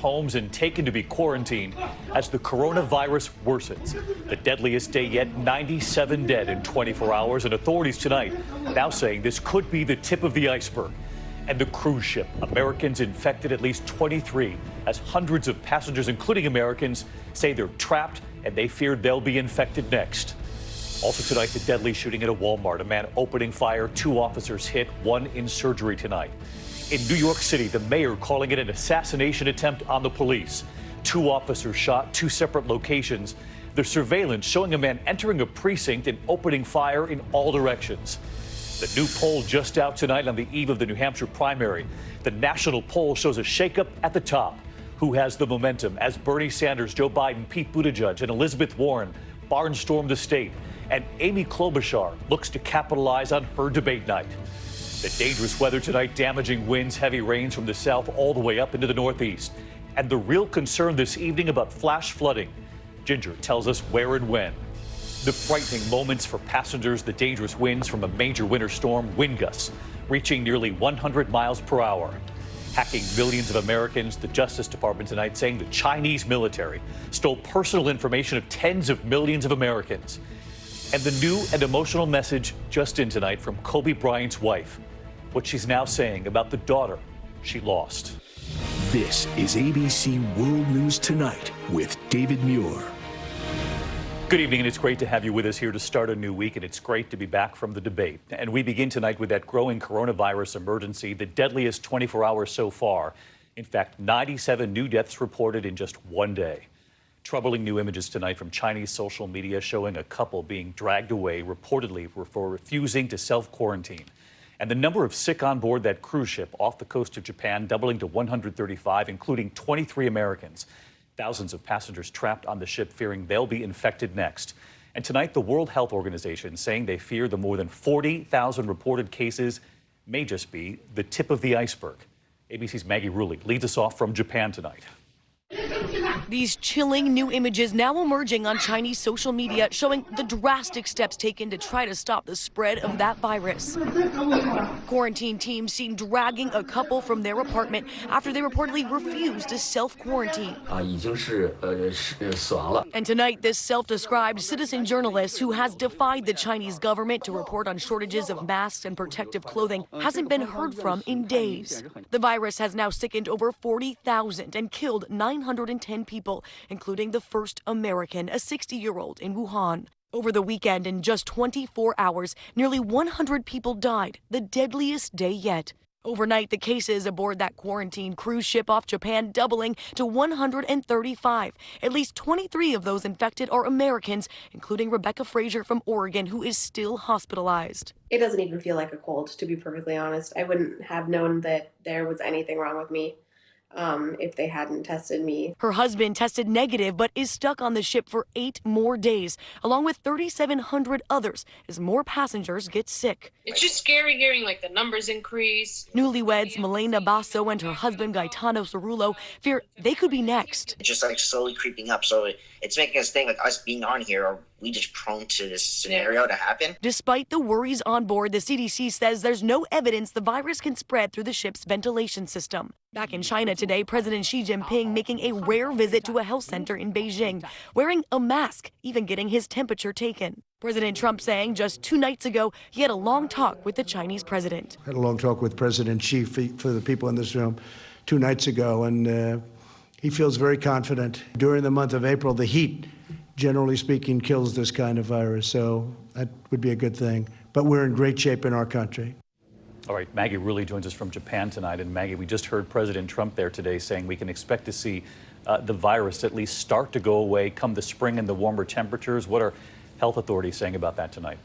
homes and taken to be quarantined as the coronavirus worsens. The deadliest day yet, 97 dead in 24 hours, and authorities tonight now saying this could be the tip of the iceberg. And the cruise ship, Americans infected at least 23, as hundreds of passengers, including Americans, say they're trapped and they fear they'll be infected next. Also tonight, the deadly shooting at a Walmart, a man opening fire, 2 officers hit, 1 in surgery tonight. In New York City, the mayor calling it an assassination attempt on the police. 2 officers shot, 2 separate locations. The surveillance showing a man entering a precinct and opening fire in all directions. The new poll just out tonight on the eve of the New Hampshire primary. The national poll shows a shakeup at the top. Who has the momentum as Bernie Sanders, Joe Biden, Pete Buttigieg, and Elizabeth Warren barnstorm the state? And Amy Klobuchar looks to capitalize on her debate night. The dangerous weather tonight, damaging winds, heavy rains from the south all the way up into the northeast. And the real concern this evening about flash flooding. Ginger tells us where and when. The frightening moments for passengers, the dangerous winds from a major winter storm, wind gusts reaching nearly 100 miles per hour. Hacking millions of Americans, the Justice Department tonight saying the Chinese military stole personal information of tens of millions of Americans. And the new and emotional message just in tonight from Kobe Bryant's wife, what she's now saying about the daughter she lost. This is ABC World News Tonight with David Muir. Good evening, and it's great to have you with us here to start a new week, and it's great to be back from the debate. And we begin tonight with that growing coronavirus emergency, the deadliest 24 hours so far. In fact, 97 new deaths reported in just one day. Troubling new images tonight from Chinese social media showing a couple being dragged away, reportedly for refusing to self-quarantine. And the number of sick on board that cruise ship off the coast of Japan doubling to 135, including 23 Americans. Thousands of passengers trapped on the ship fearing they'll be infected next. And tonight, the World Health Organization saying they fear the more than 40,000 reported cases may just be the tip of the iceberg. ABC's Maggie Rulli leads us off from Japan tonight. These chilling new images now emerging on Chinese social media showing the drastic steps taken to try to stop the spread of that virus. Quarantine teams seen dragging a couple from their apartment after they reportedly refused to self-quarantine. And tonight, this self-described citizen journalist who has defied the Chinese government to report on shortages of masks and protective clothing hasn't been heard from in days. The virus has now sickened over 40,000 and killed 910 people, including the first American, a 60-year-old in Wuhan. Over the weekend, in just 24 hours, nearly 100 people died, the deadliest day yet. Overnight, the cases aboard that quarantine cruise ship off Japan doubling to 135. At least 23 of those infected are Americans, including Rebecca Frazier from Oregon, who is still hospitalized. It doesn't even feel like a cold, to be perfectly honest. I wouldn't have known that there was anything wrong with me if they hadn't tested me. Her husband tested negative but is stuck on the ship for 8 more days, along with 3,700 others as more passengers get sick. It's just scary hearing like the numbers increase. Newlyweds Milena Basso and her husband Gaetano Cerullo fear they could be next. It's just like slowly creeping up, so it's making us think like us being on here, are we just prone to this scenario to happen? Despite the worries on board, the CDC says there's no evidence the virus can spread through the ship's ventilation system. Back in China today, President Xi Jinping making a rare visit to a health center in Beijing, wearing a mask, even getting his temperature taken. President Trump saying just 2 nights ago he had a long talk with the Chinese president. I had a long talk with President Xi, for the people in this room, 2 nights ago, and he feels very confident. During the month of April, the heat, generally speaking, kills this kind of virus, so that would be a good thing. But we're in great shape in our country. All right, Maggie Rulli joins us from Japan tonight. And Maggie, we just heard President Trump there today saying we can expect to see the virus at least start to go away come the spring and the warmer temperatures. What are health authorities saying about that tonight?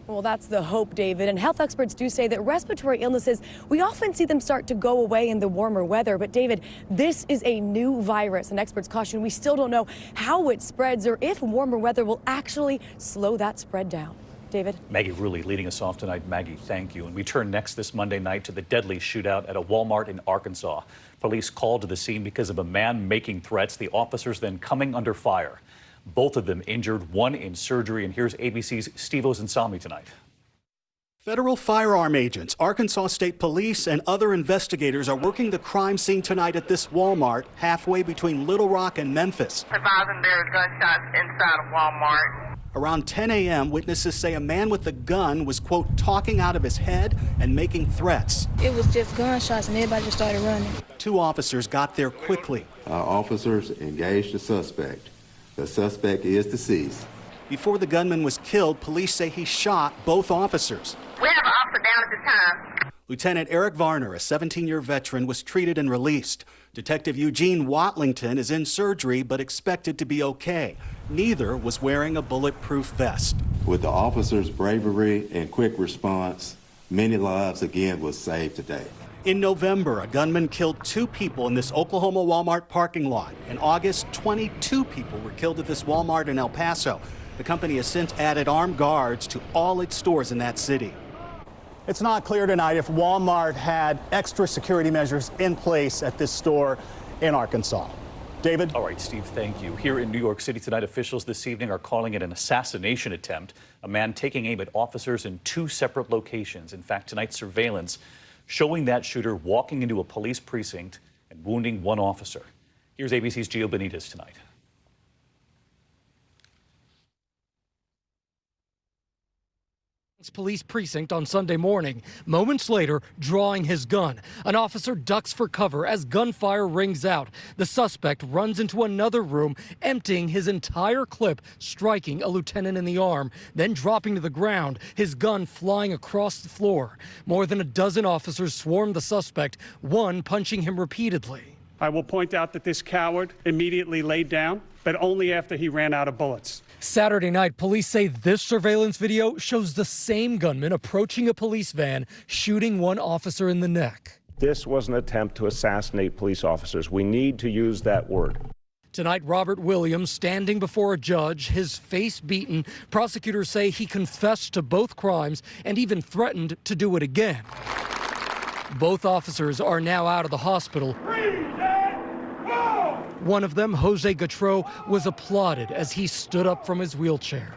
Well, that's the hope, David. And health experts do say that respiratory illnesses, we often see them start to go away in the warmer weather. But, David, this is a new virus, and experts caution we still don't know how it spreads or if warmer weather will actually slow that spread down. David? Maggie Rulli leading us off tonight. Maggie, thank you. And we turn next this Monday night to the deadly shootout at a Walmart in Arkansas. Police called to the scene because of a man making threats. The officers then coming under fire. Both of them injured, one in surgery. And here's ABC's Steve Osunsami tonight. Federal firearm agents, Arkansas State Police, and other investigators are working the crime scene tonight at this Walmart halfway between Little Rock and Memphis. Advising there are gunshots inside of Walmart. Around 10 a.m., witnesses say a man with a gun was, quote, talking out of his head and making threats. It was just gunshots and everybody just started running. 2 officers got there quickly. Our officers engaged the suspect. The suspect is deceased. Before the gunman was killed, police say he shot both officers. We have an officer down at this time. Lieutenant Eric Varner, a 17-year veteran, was treated and released. Detective Eugene Watlington is in surgery but expected to be okay. Neither was wearing a bulletproof vest. With the officers' bravery and quick response, many lives again were saved today. In November, a gunman killed 2 people in this Oklahoma Walmart parking lot. In August, 22 people were killed at this Walmart in El Paso. The company has since added armed guards to all its stores in that city. It's not clear tonight if Walmart had extra security measures in place at this store in Arkansas. David? All right, Steve, thank you. Here in New York City tonight, officials this evening are calling it an assassination attempt. A man taking aim at officers in 2 separate locations. In fact, tonight's surveillance showing that shooter walking into a police precinct and wounding 1 officer. Here's ABC's Gio Benitez tonight. Police precinct on Sunday morning. Moments later, drawing his gun. An officer ducks for cover as gunfire rings out. The suspect runs into another room, emptying his entire clip, striking a lieutenant in the arm, then dropping to the ground, his gun flying across the floor. More than a dozen officers swarmed the suspect, one punching him repeatedly. I will point out that this coward immediately laid down, but only after he ran out of bullets. Saturday night, police say this surveillance video shows the same gunman approaching a police van, shooting 1 officer in the neck. This was an attempt to assassinate police officers. We need to use that word. Tonight, Robert Williams standing before a judge, his face beaten. Prosecutors say he confessed to both crimes and even threatened to do it again. Both officers are now out of the hospital. One of them, Jose Gautreaux, was applauded as he stood up from his wheelchair.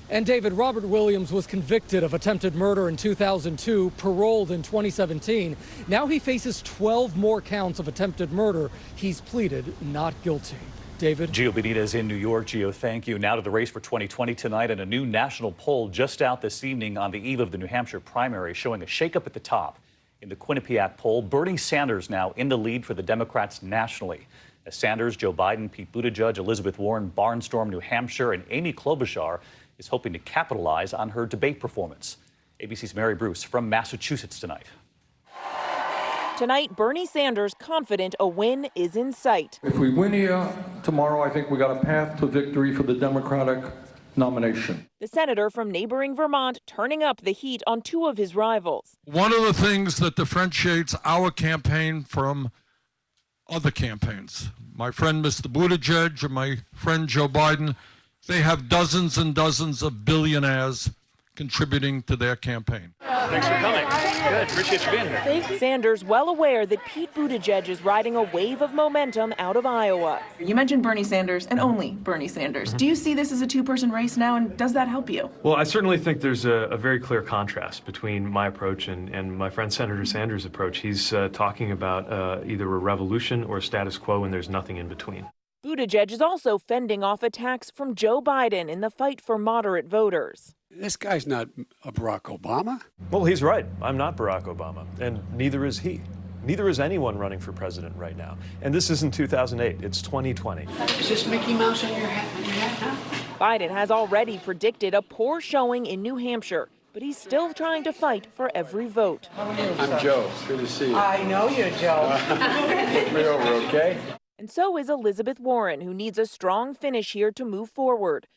And David, Robert Williams was convicted of attempted murder in 2002, paroled in 2017. Now he faces 12 more counts of attempted murder. He's pleaded not guilty. David? Gio Benitez in New York. Gio, thank you. Now to the race for 2020 tonight, and a new national poll just out this evening on the eve of the New Hampshire primary showing a shakeup at the top. In the Quinnipiac poll, Bernie Sanders now in the lead for the Democrats nationally. As Sanders, Joe Biden, Pete Buttigieg, Elizabeth Warren, Barnstorm, New Hampshire, and Amy Klobuchar is hoping to capitalize on her debate performance. ABC's Mary Bruce from Massachusetts tonight. Tonight, Bernie Sanders confident a win is in sight. If we win here tomorrow, I think we got a path to victory for the Democratic nomination. The senator from neighboring Vermont turning up the heat on 2 of his rivals. One of the things that differentiates our campaign from other campaigns, my friend Mr. Buttigieg and my friend Joe Biden, they have dozens and dozens of billionaires contributing to their campaign. Thanks for coming. Good. Appreciate you being here. Thank you. Sanders well aware that Pete Buttigieg is riding a wave of momentum out of Iowa. You mentioned Bernie Sanders and only Bernie Sanders. Do you see this as a 2-person race now, and does that help you? Well, I certainly think there's a very clear contrast between my approach and my friend Senator Sanders' approach. He's talking about either a revolution or a status quo, and there's nothing in between. Buttigieg is also fending off attacks from Joe Biden in the fight for moderate voters. This guy's not a Barack Obama. Well, he's right. I'm not Barack Obama, and neither is he. Neither is anyone running for president right now. And this isn't 2008, it's 2020. Is this Mickey Mouse on your hat now? Biden has already predicted a poor showing in New Hampshire, but he's still trying to fight for every vote. I'm Joe. Good to see you. I know you're Joe. Look me over, okay? And so is Elizabeth Warren, who needs a strong finish here to move forward.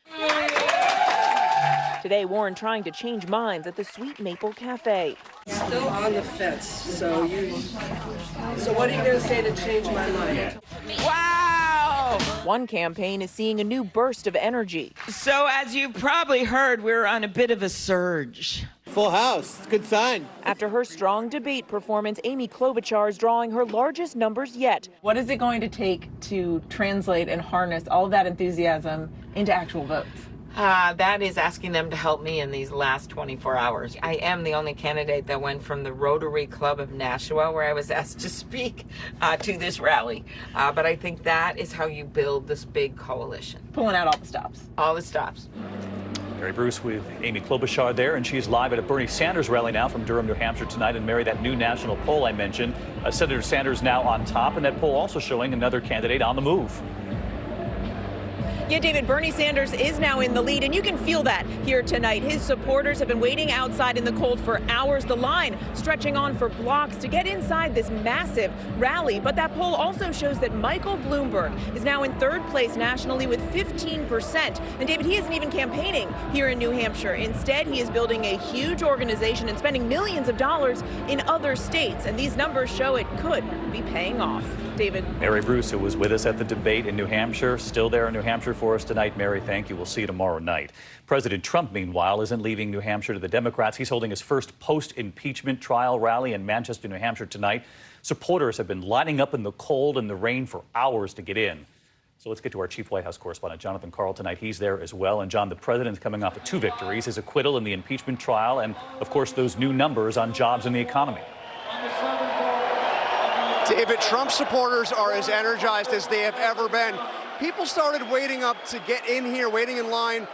Today, Warren trying to change minds at the Sweet Maple Cafe. Still on the fence, so what are you going to say to change my mind? Wow! One campaign is seeing a new burst of energy. So as you've probably heard, we're on a bit of a surge. Full house, it's a good sign. After her strong debate performance, Amy Klobuchar is drawing her largest numbers yet. What is it going to take to translate and harness all of that enthusiasm into actual votes? That is asking them to help me in these last 24 hours. I am the only candidate that went from the Rotary Club of Nashua, where I was asked to speak, to this rally. But I think that is how you build this big coalition. Pulling out all the stops. All the stops. Mary Bruce with Amy Klobuchar there, and she's live at a Bernie Sanders rally now from Durham, New Hampshire tonight. And Mary, that new national poll I mentioned, Senator Sanders now on top, and that poll also showing another candidate on the move. Yeah, David, Bernie Sanders is now in the lead, and you can feel that here tonight. His supporters have been waiting outside in the cold for hours, the line stretching on for blocks to get inside this massive rally. But that poll also shows that Michael Bloomberg is now in third place nationally with 15%. And David, he isn't even campaigning here in New Hampshire. Instead, he is building a huge organization and spending millions of dollars in other states. And these numbers show it could be paying off. David. Mary Bruce, who was with us at the debate in New Hampshire, still there in New Hampshire for us tonight. Mary, thank you. We'll see you tomorrow night. President Trump, meanwhile, isn't leaving New Hampshire to the Democrats. He's holding his first post-impeachment trial rally in Manchester, New Hampshire tonight. Supporters have been lining up in the cold and the rain for hours to get in. So let's get to our chief White House correspondent, Jonathan Karl, tonight. He's there as well. And John, the president's coming off of 2 victories, his acquittal in the impeachment trial, and, of course, those new numbers on jobs and the economy. David, Trump supporters are as energized as they have ever been. People started waiting up to get in here, waiting in line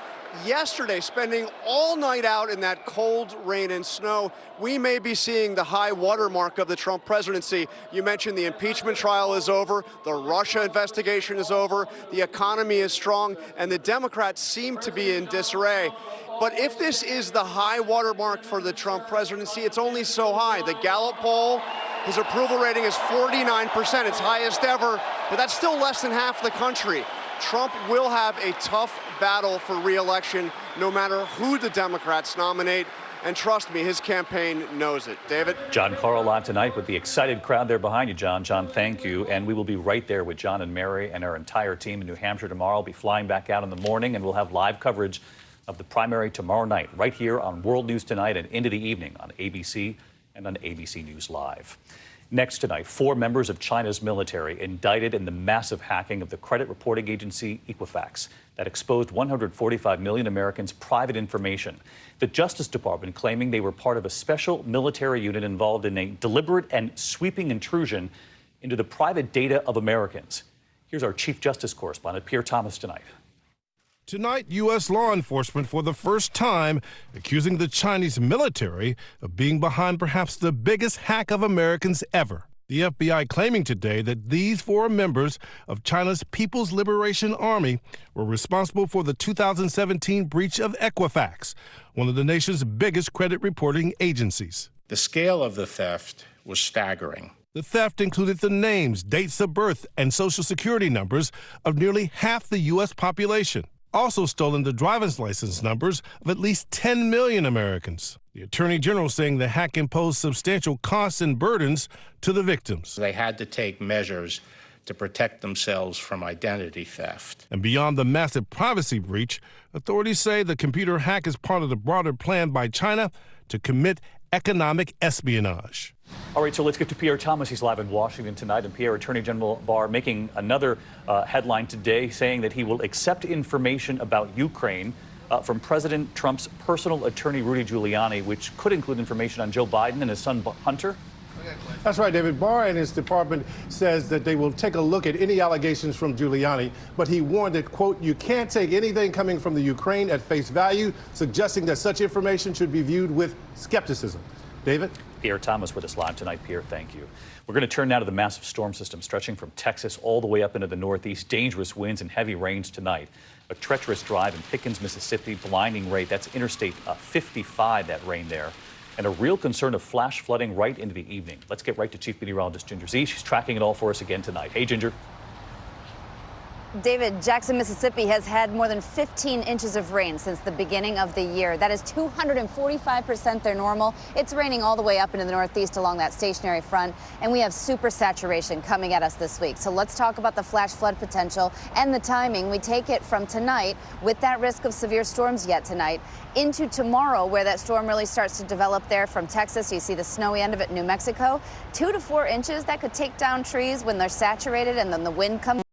yesterday, spending all night out in that cold rain and snow. We may be seeing the high watermark of the Trump presidency. You mentioned the impeachment trial is over, the Russia investigation is over, the economy is strong, and the Democrats seem to be in disarray. But if this is the high watermark for the Trump presidency, it's only so high. The Gallup poll, his approval rating is 49%, its highest ever, but that's still less than half the country. Trump will have a tough battle for re-election, no matter who the Democrats nominate. And trust me, his campaign knows it. David? John Karl live tonight with the excited crowd there behind you, John. John, thank you. And we will be right there with John and Mary and our entire team in New Hampshire tomorrow. We'll be flying back out in the morning, and we'll have live coverage of the primary tomorrow night, right here on World News Tonight and into the evening on ABC and on ABC News Live. Next tonight, 4 members of China's military indicted in the massive hacking of the credit reporting agency Equifax that exposed 145 million Americans' private information. The Justice Department claiming they were part of a special military unit involved in a deliberate and sweeping intrusion into the private data of Americans. Here's our Chief Justice correspondent, Pierre Thomas, tonight. Tonight, U.S. law enforcement, for the first time, accusing the Chinese military of being behind perhaps the biggest hack of Americans ever. The FBI claiming today that these 4 members of China's People's Liberation Army were responsible for the 2017 breach of Equifax, one of the nation's biggest credit reporting agencies. The scale of the theft was staggering. The theft included the names, dates of birth, and social security numbers of nearly half the U.S. population. Also stolen the driver's license numbers of at least 10 million Americans. The Attorney General saying the hack imposed substantial costs and burdens to the victims. They had to take measures to protect themselves from identity theft. And beyond the massive privacy breach, authorities say the computer hack is part of the broader plan by China to commit economic espionage. All right, so let's get to Pierre Thomas. He's live in Washington tonight. And Pierre, Attorney General Barr making another headline today saying that he will accept information about Ukraine from President Trump's personal attorney, Rudy Giuliani, which could include information on Joe Biden and his son Hunter. That's right, David. Barr and his department says that they will take a look at any allegations from Giuliani, but he warned that, quote, you can't take anything coming from the Ukraine at face value, suggesting that such information should be viewed with skepticism. David? Pierre Thomas with us live tonight. Pierre, thank you. We're going to turn now to the massive storm system stretching from Texas all the way up into the Northeast. Dangerous winds and heavy rains tonight. A treacherous drive in Pickens, Mississippi, blinding rate. That's Interstate 55, that rain there. And a real concern of flash flooding right into the evening. Let's get right to Chief Meteorologist Ginger Zee. She's tracking it all for us again tonight. Hey, Ginger. David, Jackson, Mississippi has had more than 15 inches of rain since the beginning of the year. That is 245% their normal. It's raining all the way up into the Northeast along that stationary front, and we have super saturation coming at us this week. So let's talk about the flash flood potential and the timing. We take it from tonight with that risk of severe storms yet tonight into tomorrow, where that storm really starts to develop there from Texas. You see the snowy end of it in New Mexico. 2 to 4 inches that could take down trees when they're saturated and then the wind comes.